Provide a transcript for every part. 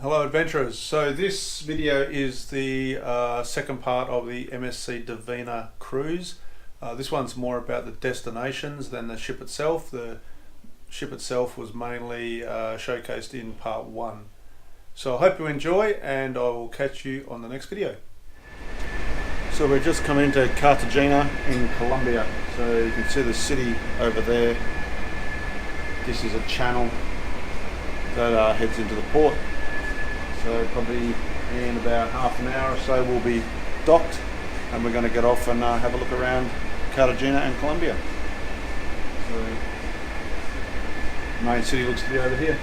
Hello adventurers. So this video is the second part of the MSC Divina cruise. This one's more about the destinations than the ship itself. The ship itself was mainly showcased in part 1. So I hope you enjoy, and I will catch you on the next video. So we're just coming into Cartagena in Colombia. So you can see the city over there. This is a channel that heads into the port. So probably in about half an hour or so we'll be docked, and we're going to get off and have a look around Cartagena and Colombia. So main city looks to be over here.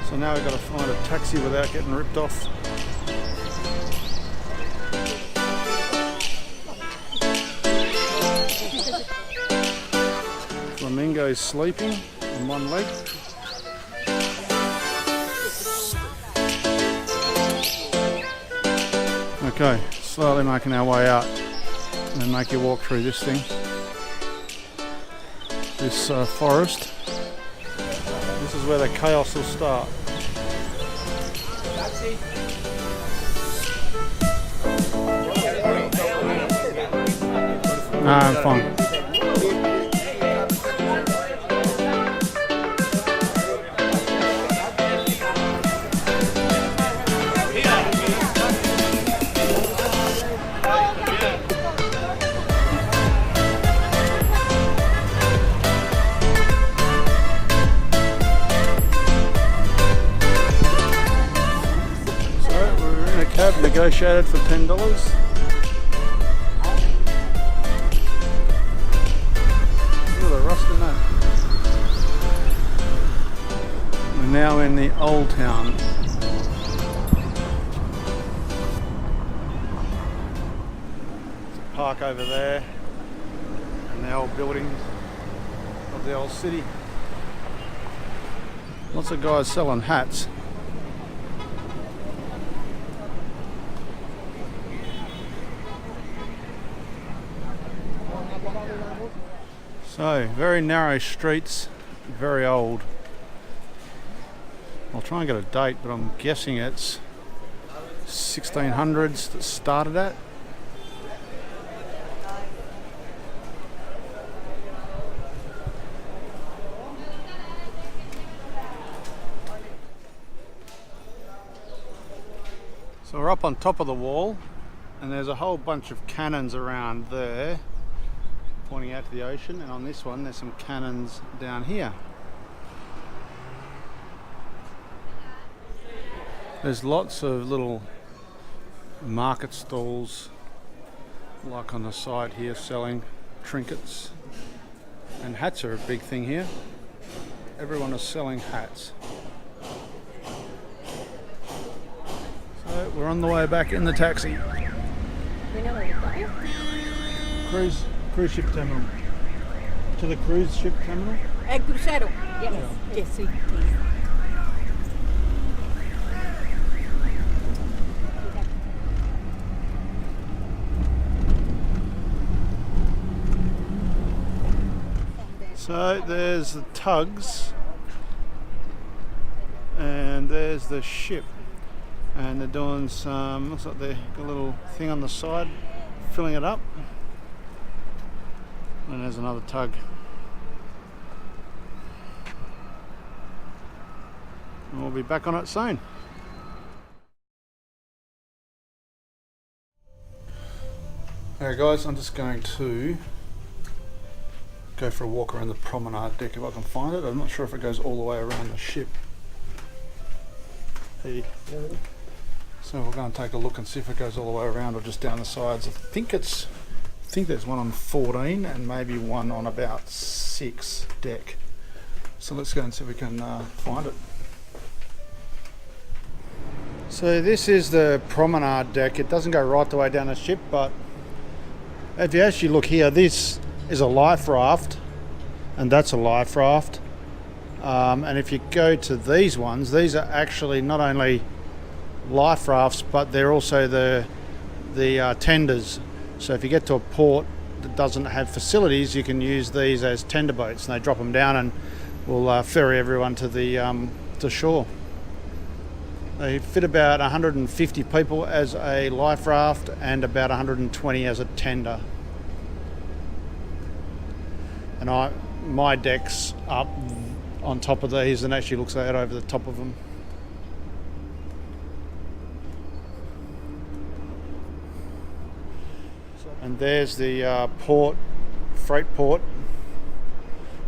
So now we've got to find a taxi without getting ripped off. Flamingo's sleeping on one leg. Okay, slowly making our way out, and then make you walk through this thing. This forest. This is where the chaos will start. No, I'm fine. Cab negotiated for $10. Look at the rust in that. We're now in the old town. There's a park over there and the old buildings of the old city. Lots of guys selling hats. So, very narrow streets, very old. I'll try and get a date, but I'm guessing it's 1600s that started at. So we're up on top of the wall, and there's a whole bunch of cannons around there pointing out to the ocean, and on this one there's some cannons down here. There's lots of little market stalls like on the side here selling trinkets, and hats are a big thing here. Everyone is selling hats. So we're on the way back in the taxi. We know where we're going. Cruise ship terminal. To the cruise ship terminal? El crucero. Yes. Yes, sí. So there's the tugs, and there's the ship, and they're doing some, looks like they've got a little thing on the side filling it up. And there's another tug. And we'll be back on it soon. Alright guys, I'm just going to go for a walk around the promenade deck if I can find it. I'm not sure if it goes all the way around the ship. Hey. So we're going to take a look and see if it goes all the way around or just down the sides. I think there's one on 14 and maybe one on about 6 deck. So let's go and see if we can find it. So this is the promenade deck. It doesn't go right the way down the ship, but if you actually look here, this is a life raft, and that's a life raft. And if you go to these ones, these are actually not only life rafts, but they're also the tenders. So if you get to a port that doesn't have facilities, you can use these as tender boats, and they drop them down and will ferry everyone to the to shore. They fit about 150 people as a life raft and about 120 as a tender. And my deck's up on top of these and actually looks out over the top of them. And there's the port, freight port,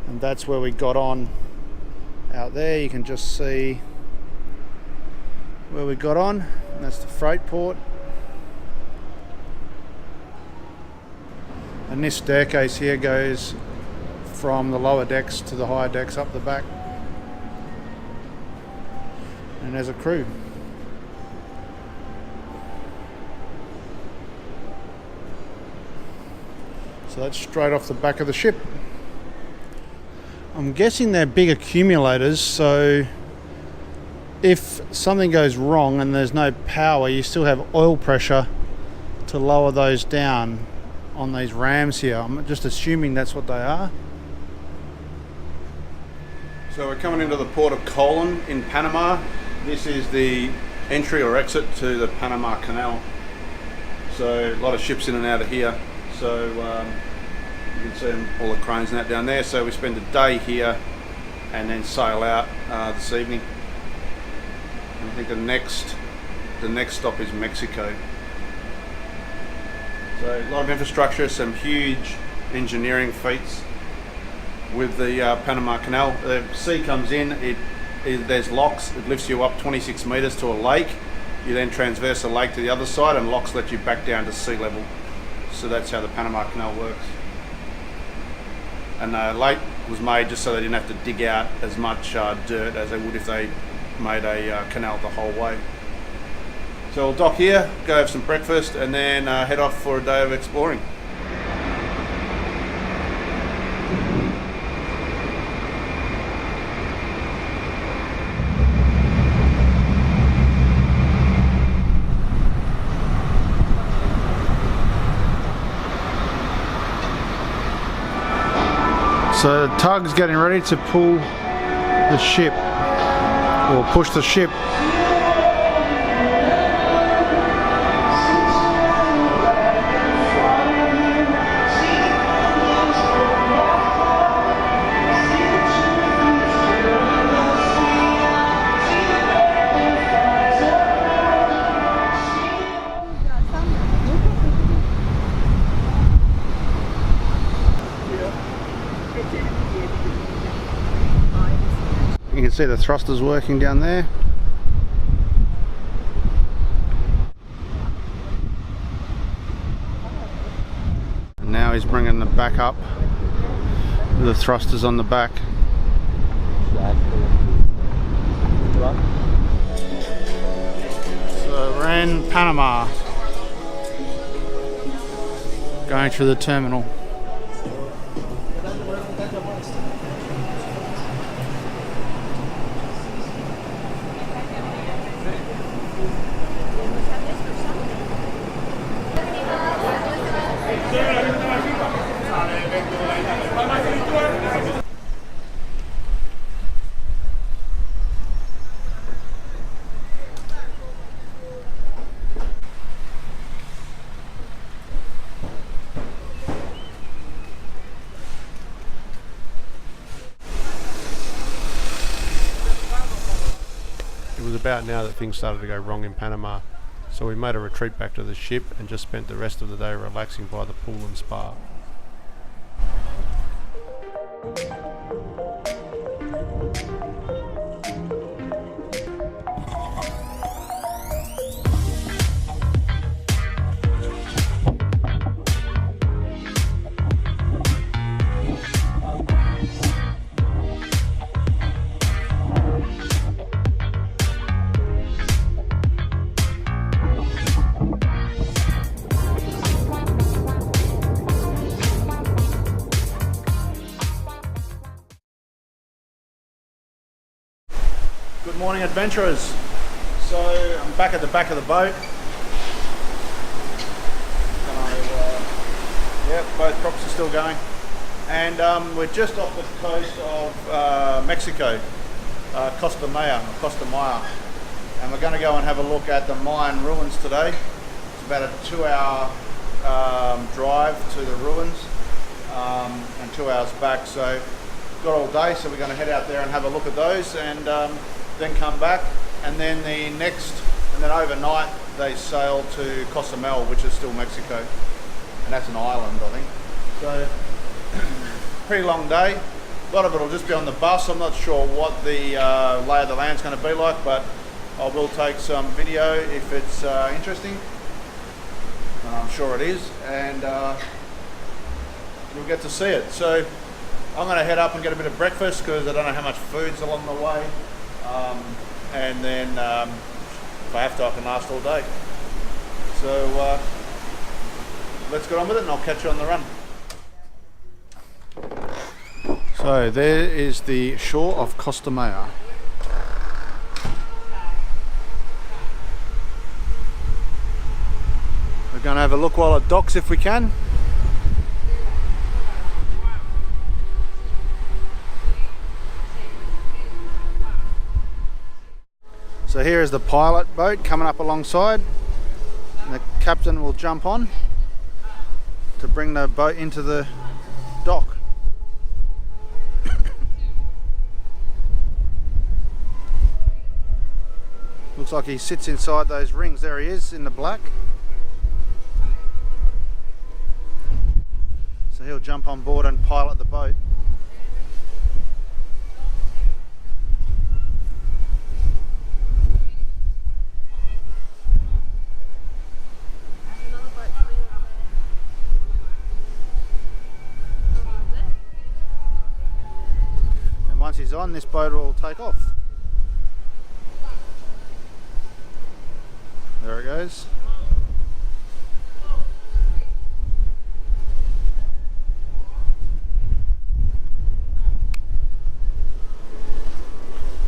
and that's where we got on out there. You can just see where we got on, and that's the freight port. And this staircase here goes from the lower decks to the higher decks up the back. And there's a crew. So that's straight off the back of the ship. I'm guessing they're big accumulators, so if something goes wrong and there's no power, you still have oil pressure to lower those down on these rams here. I'm just assuming that's what they are. So we're coming into the port of Colon in Panama. This is the entry or exit to the Panama Canal. So a lot of ships in and out of here. So you can see all the cranes and that down there. So we spend a day here and then sail out this evening. And I think the next stop is Mexico. So a lot of infrastructure, some huge engineering feats with the Panama Canal. The sea comes in, there's locks, it lifts you up 26 metres to a lake. You then transverse the lake to the other side and locks let you back down to sea level. So that's how the Panama Canal works. And the lake was made just so they didn't have to dig out as much dirt as they would if they made a canal the whole way. So we'll dock here, go have some breakfast, and then head off for a day of exploring. So the tug's getting ready to pull the ship, or push the ship. You can see the thrusters working down there. And now he's bringing the back up with the thrusters on the back. So we're in Panama, going through the terminal. It was about now that things started to go wrong in Panama, so we made a retreat back to the ship and just spent the rest of the day relaxing by the pool and spa. Good morning, adventurers. So I'm back at the back of the boat. Both props are still going, and we're just off the coast of Mexico, Costa Maya, and we're going to go and have a look at the Mayan ruins today. It's about a 2-hour drive to the ruins and 2 hours back, so got all day, so we're going to head out there and have a look at those, and then come back, and then overnight they sail to Cozumel, which is still Mexico, and that's an island, I think. So pretty long day. A lot of it will just be on the bus. I'm not sure what the lay of the land's going to be like, but I will take some video if it's interesting, and I'm sure it is, and you'll get to see it. So I'm going to head up and get a bit of breakfast because I don't know how much food's along the way, and then if I have to, I can last all day. So let's get on with it, and I'll catch you on the run. So there is the shore of Costa Maya. We're going to have a look while it docks if we can. So here is the pilot boat coming up alongside, and the captain will jump on to bring the boat into the dock. Looks like he sits inside those rings. There he is in the black. So he'll jump on board and pilot the boat. And once he's on, this boat will take off. There it goes.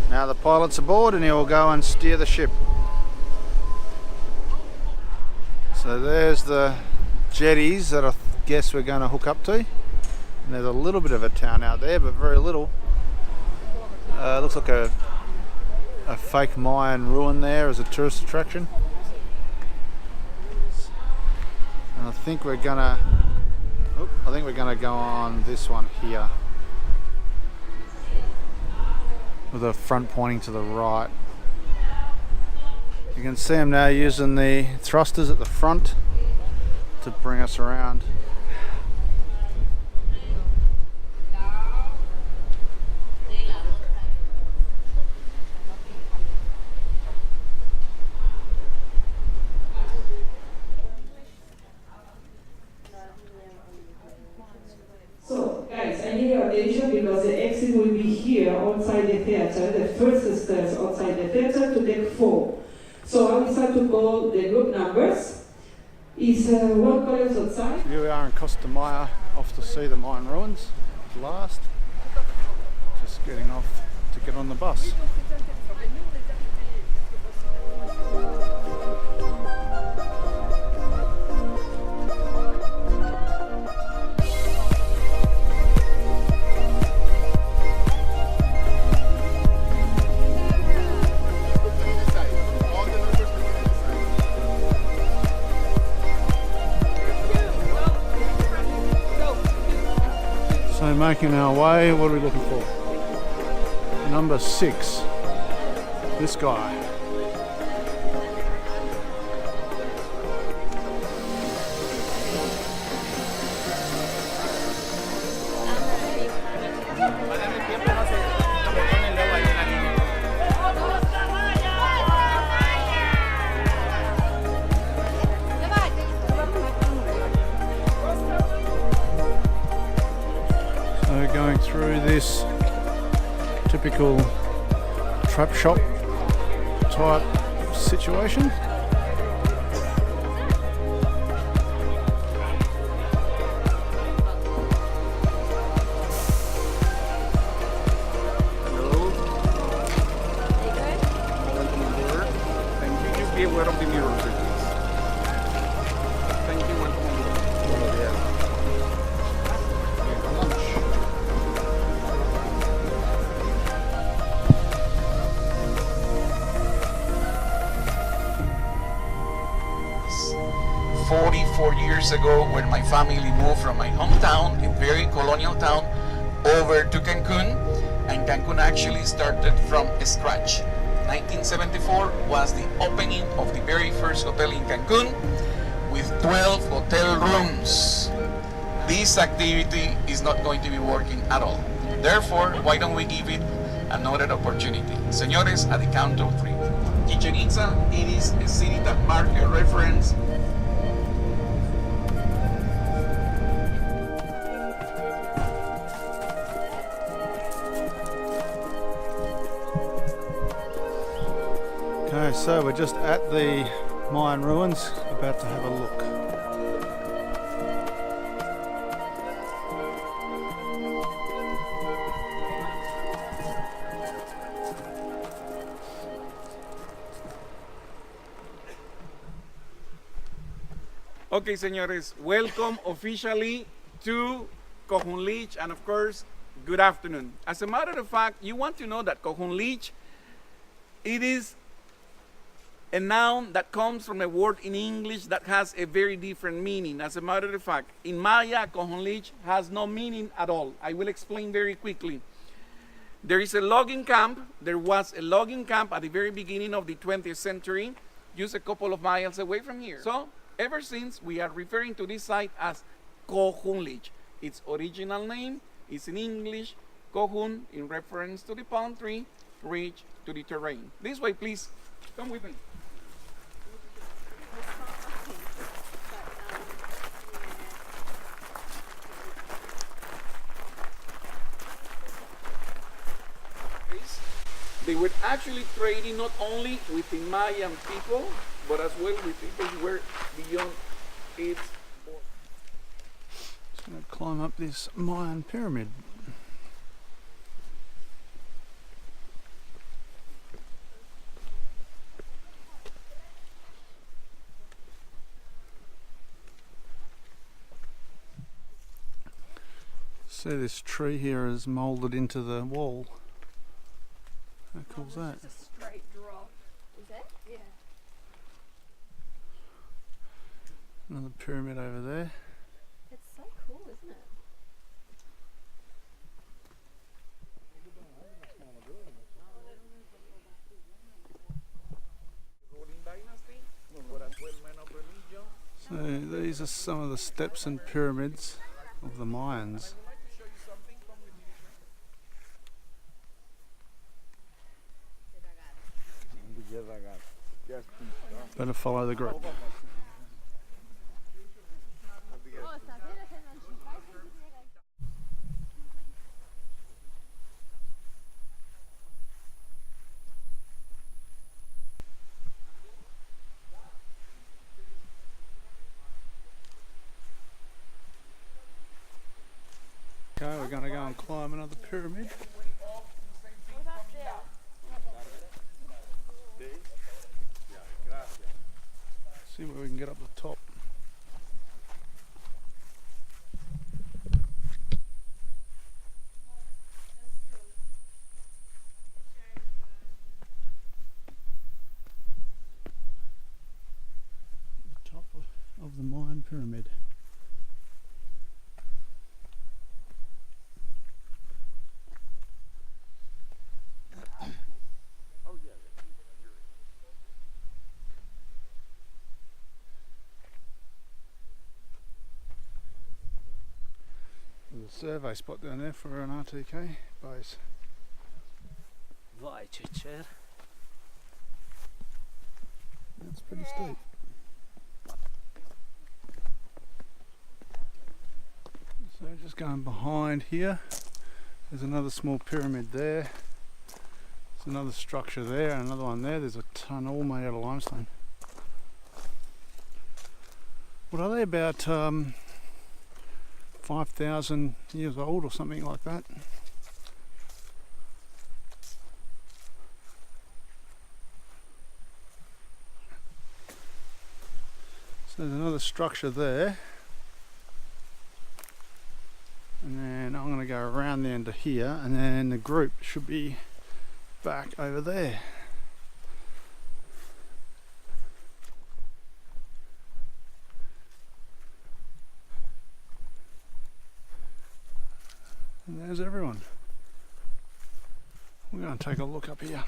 Now the pilot's aboard and he'll go and steer the ship. So there's the jetties that I guess we're going to hook up to. And there's a little bit of a town out there, but very little. Looks like a fake Mayan ruin there as a tourist attraction. And I think we're gonna go on this one here, with the front pointing to the right. You can see them now using the thrusters at the front to bring us around. Because the exit will be here outside the theater, the first stairs outside the theater to deck 4. So I will start to call the group numbers. Is one column outside? Here we are in Costa Maya, off to see the Mayan ruins at last. Just getting off to get on the bus. So making our way, what are we looking for? Number 6, this guy. Going through this typical trap shop type situation. years ago when my family moved from my hometown, a very colonial town, over to Cancun, and Cancun actually started from scratch. 1974 was the opening of the very first hotel in Cancun with 12 hotel rooms. This activity is not going to be working at all. Therefore, why don't we give it another opportunity? Señores, at the count of 3. Chichen Itza, it is a city that marked a reference. Okay, so we're just at the Mayan ruins, about to have a look. Okay, señores, welcome officially to Cojuan Leach, and of course, good afternoon. As a matter of fact, you want to know that Cojuan Leach, it is a noun that comes from a word in English that has a very different meaning. As a matter of fact, in Maya, Cojuan Leach has no meaning at all. I will explain very quickly. There is a logging camp. There was a logging camp at the very beginning of the 20th century, just a couple of miles away from here. So, ever since, we are referring to this site as Cojuan Leach. Its original name is in English, Cojuan, in reference to the palm tree, Leach to the terrain. This way, please. Come with me. They were actually trading not only with the Mayan people, but as well with people who were beyond its borders. Just going to climb up this Mayan pyramid. See, this tree here is moulded into the wall. How cool is that? It's a straight drop. Is that? Yeah. Another pyramid over there. It's so cool, isn't it? So these are some of the steps and pyramids of the Mayans. Better follow the group. Okay, we're going to go and climb another pyramid. See where we can get up the top. Top of the Mayan pyramid. There's a survey spot down there for an RTK base. Vai, Chicher. That's pretty steep. So just going behind here, there's another small pyramid there. There's another structure there and another one there. There's a ton all made out of limestone. What are they, about 5,000 years old or something like that? So there's another structure there, and then I'm going to go around the end to here, and then the group should be back over there. And there's everyone. We're going to take a look up here.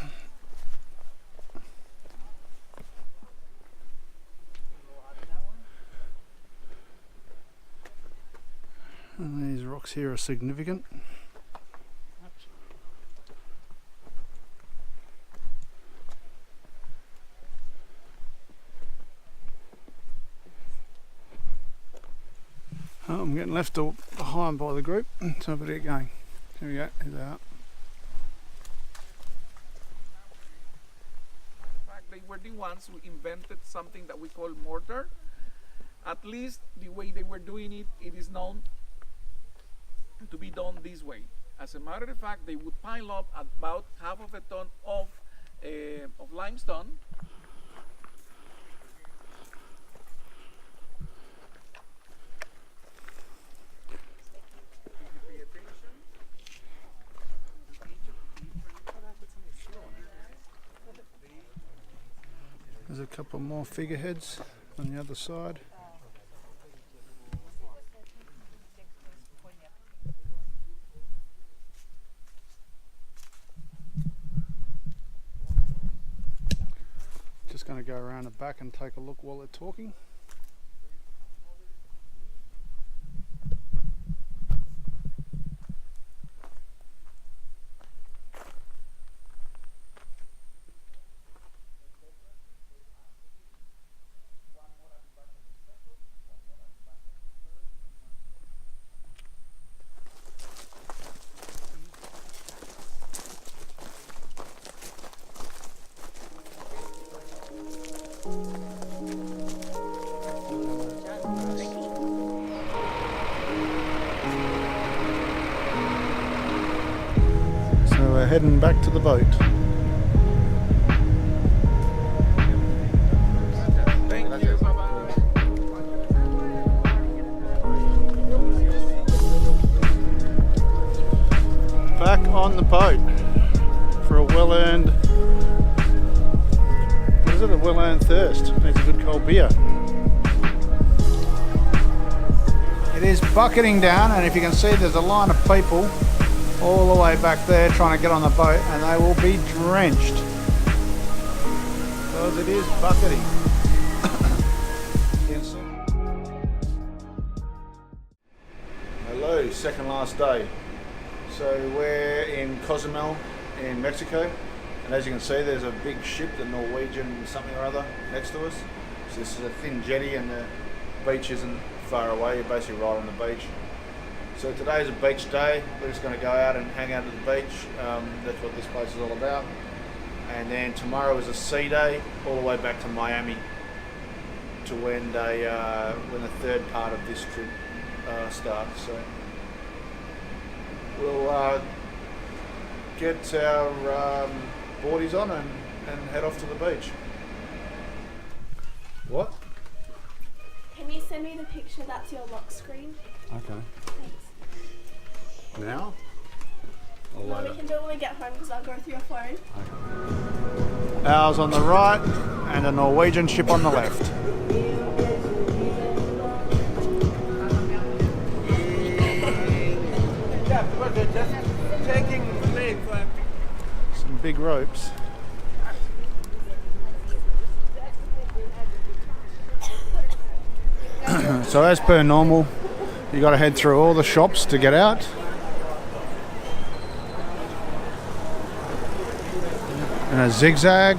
And these rocks here are significant. Oh, I'm getting left behind by the group, so I better get going. Here we go, here they are. In fact, they were the ones who invented something that we call mortar. At least the way they were doing it, it is known to be done this way. As a matter of fact, they would pile up about half of a ton of limestone. There's a couple more figureheads on the other side. Just going to go around the back and take a look while they're talking. So we're heading back to the boat. Thank you. Bye-bye. Back on the boat for a well-earned, what is it, a well-earned thirst. Needs a good cold beer. It is bucketing down, and if you can see, there's a line of people all the way back there trying to get on the boat, and they will be drenched because it is bucketing. Hello, second last day. So we're in Cozumel in Mexico, and as you can see, there's a big ship, the Norwegian something or other, next to us. So this is a thin jetty and the beach isn't far away, you're basically right on the beach. So today's a beach day. We're just going to go out and hang out at the beach. That's what this place is all about. And then tomorrow is a sea day, all the way back to Miami to when the third part of this trip starts. So we'll get our boardies on and head off to the beach. What? Can you send me the picture that's your lock screen? Okay. Thanks. Now? Or No, later? we can do it when we get home because I'll go through your phone. Ours on the right and a Norwegian ship on the left. Some big ropes. So as per normal, you got to head through all the shops to get out. And a zigzag.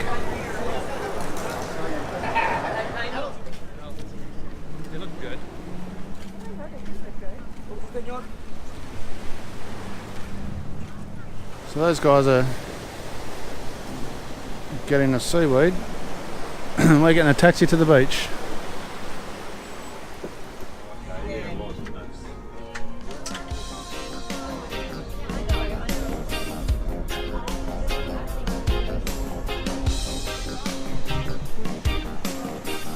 They look good. So those guys are getting the seaweed. We're getting a taxi to the beach.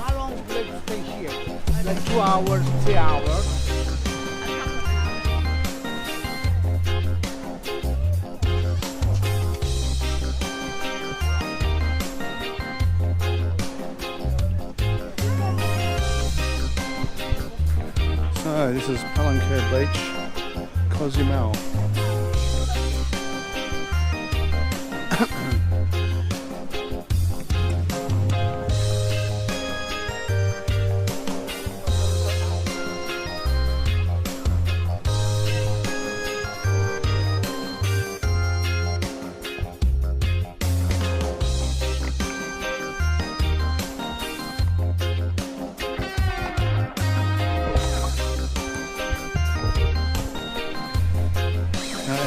How long will it stay here? Like 2 hours, 3 hours. So this is Palancar Beach, Cozumel.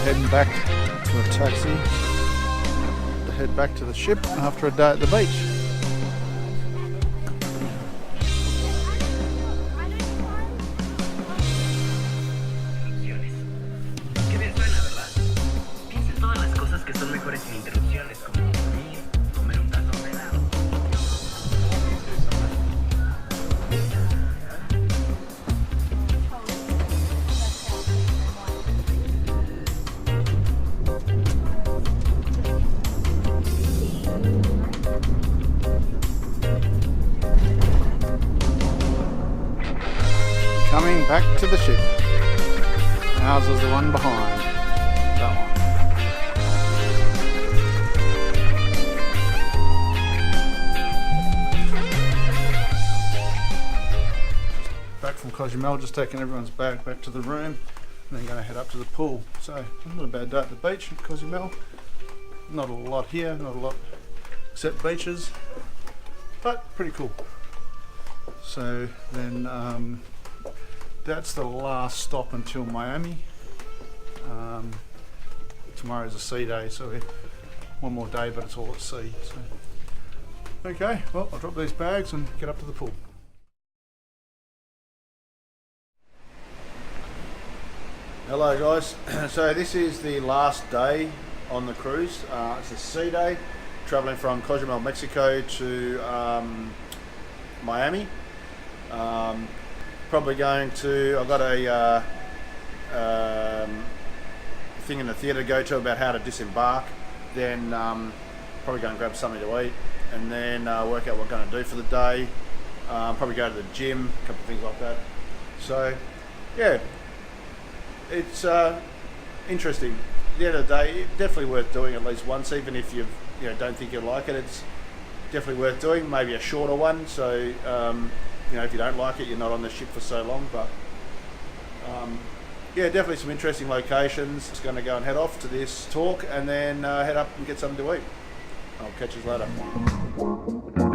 heading back to a taxi to head back to the ship after a day at the beach. Qué bien suena, ¿verdad? Piensa en todas las cosas que son mejores sin interrupciones, como dormir, comer un tazón de helado. Coming back to the ship. Ours is the one behind. That one. Back from Cozumel, just taking everyone's bag back to the room and then going to head up to the pool. So, not a bad day at the beach in Cozumel. Not a lot here, not a lot except beaches, but pretty cool. So then that's the last stop until Miami. Tomorrow's a sea day, so we're one more day, but it's all at sea. So. Okay, well, I'll drop these bags and get up to the pool. Hello guys, so this is the last day on the cruise. It's a sea day, travelling from Cozumel, Mexico to Miami. Probably going to, I've got a thing in the theatre to go to about how to disembark, then probably go and grab something to eat, and then work out what I'm going to do for the day. Probably go to the gym, a couple of things like that. So yeah, it's interesting. At the end of the day, it's definitely worth doing at least once, even if you don't think you'll like it. It's definitely worth doing, maybe a shorter one, so if you don't like it, you're not on the ship for so long. But yeah, definitely some interesting locations. Just going to go and head off to this talk and then head up and get something to eat. I'll catch you later.